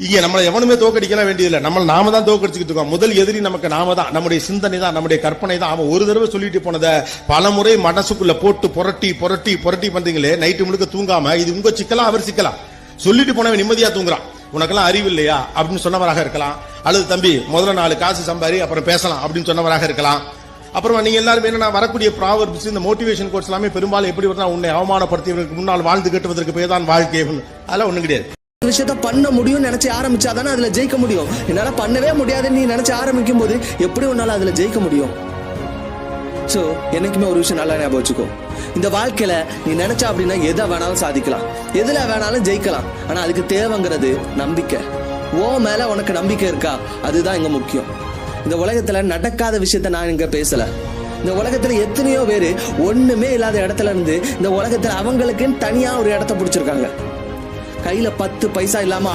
இங்க நம்மளை எவனுமே தோக்கடிக்கலாம் வேண்டியதில்லை. நாம தான் தோக்கடிச்சுக்கிட்டு இருக்கோம். முதல் எதிரி நமக்கு நாம தான். நம்முடைய சிந்தனை தான், நம்முடைய கற்பனை தான். அவன் ஒரு தடவை சொல்லிட்டு போனதை பல முறை மனசுக்குள்ள போட்டு புரட்டி புரட்டி புரட்டி பண்றீங்களே, நைட்டு முழுக்க தூங்காம. இது உங்க சிக்கலாம், அவர் சிக்கலாம். சொல்லிட்டு போனவன் நிம்மதியா தூங்குறான். உனக்கெல்லாம் அறிவு இல்லையா அப்படின்னு சொன்னவராக இருக்கலாம். அல்லது தம்பி முதல்ல 4 காசு சம்பாரி அப்புறம் பேசலாம் அப்படின்னு சொன்னவராக இருக்கலாம். அப்புறமா நீங்க எல்லாரும் என்ன வரக்கூடிய ப்ராவர்ப்ஸ், இந்த மோட்டிவேஷன் கோர்ஸ் எல்லாமே பெரும்பாலும் எப்படி வருதா, உன்னை அவமானப்படுத்தியவர்களுக்கு முன்னால் வாழ்ந்து கட்டுவதற்கு பேர் தான் வாழ்க்கை. அதெல்லாம் ஒண்ணும் கிடையாது. விஷயத்த பண்ண முடியும்னு நினைச்சு ஆரம்பிச்சாதானே அதுல ஜெயிக்க முடியும். என்னால பண்ணவே முடியாதுன்னு நீ நினைச்சு ஆரம்பிக்கும் போது எப்படி உன்னால அதுல ஜெயிக்க முடியும்? சோ என்னைக்குமே ஒரு விஷயம் நல்லா ஞாபகம் வச்சுக்கோ. இந்த வாழ்க்கையில நீ நினைச்சா அப்படின்னா எதை வேணாலும் சாதிக்கலாம், எதுல வேணாலும் ஜெயிக்கலாம். ஆனா அதுக்கு தேவைங்கிறது நம்பிக்கை. ஓ மேல உனக்கு நம்பிக்கை இருக்கா? அதுதான் இங்க முக்கியம். இந்த உலகத்துல நடக்காத விஷயத்த நான் இங்க பேசல. இந்த உலகத்துல எத்தனையோ பேரு ஒண்ணுமே இல்லாத இடத்துல இருந்து இந்த உலகத்துல அவங்களுக்குன்னு தனியா ஒரு இடத்த பிடிச்சிருக்காங்க. கையில 10 பைசா இல்லாம